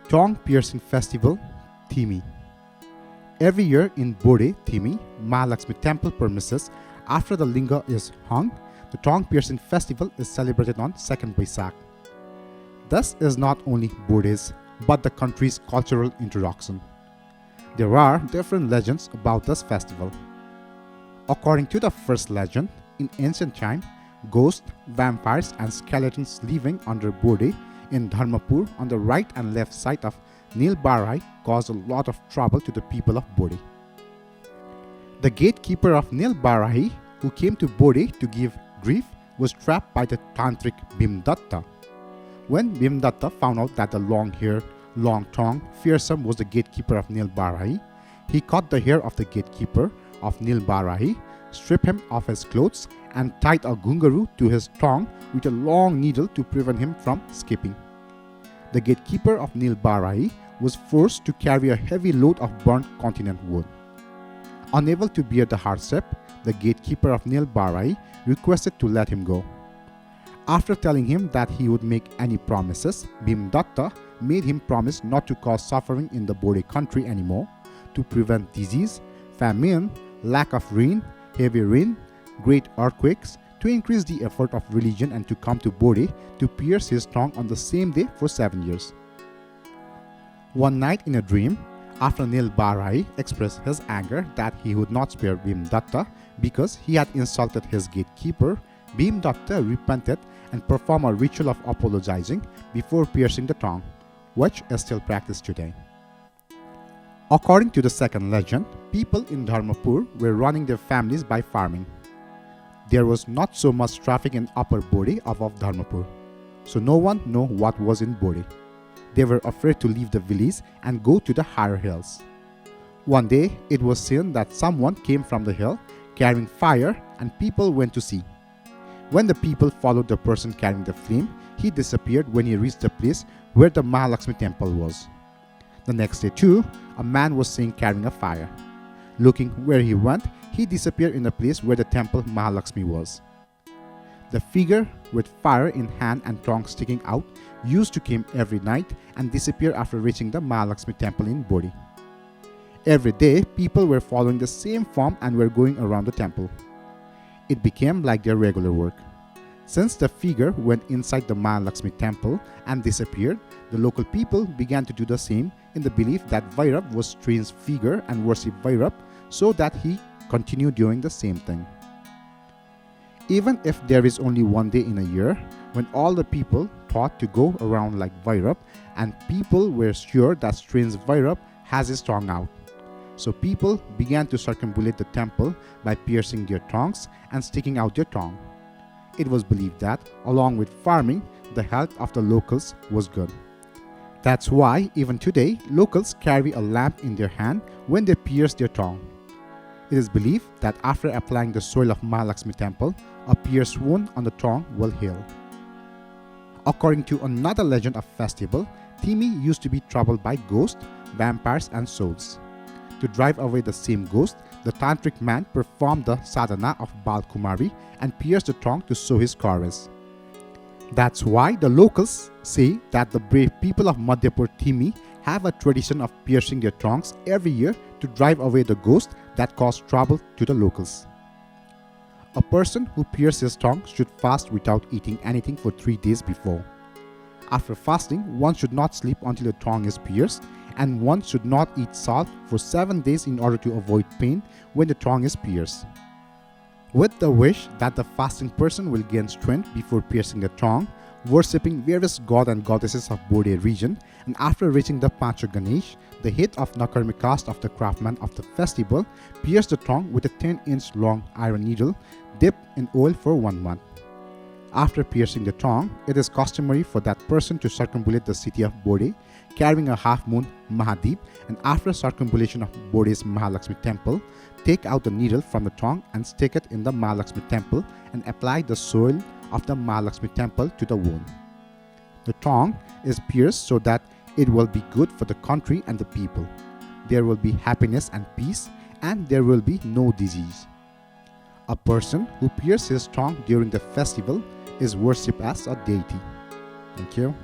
Tongue Piercing Festival, Thimi. Every year in Bode, Thimi, Mahalakshmi temple premises, after the linga is hung, the tongue piercing festival is celebrated on 2nd Baisakh. This is not only Bode's, but the country's cultural introduction. There are different legends about this festival. According to the first legend, in ancient time, ghosts, vampires and skeletons living under Bode in Dharmapur on the right and left side of Nilbarai caused a lot of trouble to the people of Bode. The gatekeeper of Nilbarai, who came to Bode to give grief, was trapped by the tantric Bhimdatta. When Bhimdatta found out that the long-haired, long-tongued fearsome was the gatekeeper of Nilbarai, he cut the hair of the gatekeeper of Nilbarai, stripped him of his clothes, and tied a gungaru to his tongue with a long needle to prevent him from escaping. The gatekeeper of Nilbarai was forced to carry a heavy load of burnt continent wood. Unable to bear the hardship, the gatekeeper of Nilbarai requested to let him go. After telling him that he would make any promises, Bhimdatta made him promise not to cause suffering in the Bode country anymore, to prevent disease, famine, lack of rain, heavy rain, great earthquakes, to increase the effort of religion, and to come to Bode to pierce his tongue on the same day for 7 years. One night in a dream, after Nilbarai expressed his anger that he would not spare Bhimdatta because he had insulted his gatekeeper, Bhimdatta repented and performed a ritual of apologizing before piercing the tongue, which is still practiced today. According to the second legend, people in Dharmapur were running their families by farming. There was not so much traffic in Upper Bode above Dharmapur, so no one knew what was in Bode. They were afraid to leave the village and go to the higher hills. One day, it was seen that someone came from the hill carrying fire, and people went to see. When the people followed the person carrying the flame, he disappeared when he reached the place where the Mahalakshmi temple was. The next day too, a man was seen carrying a fire. Looking where he went, he disappeared in the place where the temple Mahalakshmi was. The figure with fire in hand and tongue sticking out used to come every night and disappear after reaching the Mahalakshmi temple in Bode. Every day, people were following the same form and were going around the temple. It became like their regular work. Since the figure went inside the Mahalakshmi temple and disappeared, the local people began to do the same in the belief that Vairab was strange figure and worshipped Vairab, so that he continued doing the same thing. Even if there is only one day in a year when all the people thought to go around like Vairab, and people were sure that strange Vairab has his tongue out. So people began to circumambulate the temple by piercing their tongues and sticking out their tongue. It was believed that, along with farming, the health of the locals was good. That's why even today, locals carry a lamp in their hand when they pierce their tongue. It is believed that after applying the soil of Mahalakshmi temple, a pierced wound on the tongue will heal. According to another legend of festival, Thimi used to be troubled by ghosts, vampires and souls. To drive away the same ghost, the tantric man performed the sadhana of Balkumari and pierced the tongue to show his courage. That's why the locals say that the brave people of Madhyapur Thimi have a tradition of piercing their tongues every year to drive away the ghost that cause trouble to the locals. A person who pierces his tongue should fast without eating anything for 3 days before. After fasting, one should not sleep until the tongue is pierced, and one should not eat salt for 7 days in order to avoid pain when the tongue is pierced. With the wish that the fasting person will gain strength before piercing the tongue, worshipping various god and goddesses of Bode region, and after reaching the Pancha Ganesh, the head of Nakarmi caste of the craftsman of the festival pierced the tongue with a 10-inch long iron needle dipped in oil for 1 month. After piercing the tongue, it is customary for that person to circumambulate the city of Bode, carrying a half-moon Mahadeep, and after circumambulation of Bode's Mahalakshmi temple, take out the needle from the tongue and stick it in the Mahalakshmi temple and apply the soil of the Mahalakshmi temple to the wound. The tongue is pierced so that it will be good for the country and the people. There will be happiness and peace, and there will be no disease. A person who pierces his tongue during the festival is worshipped as a deity. Thank you.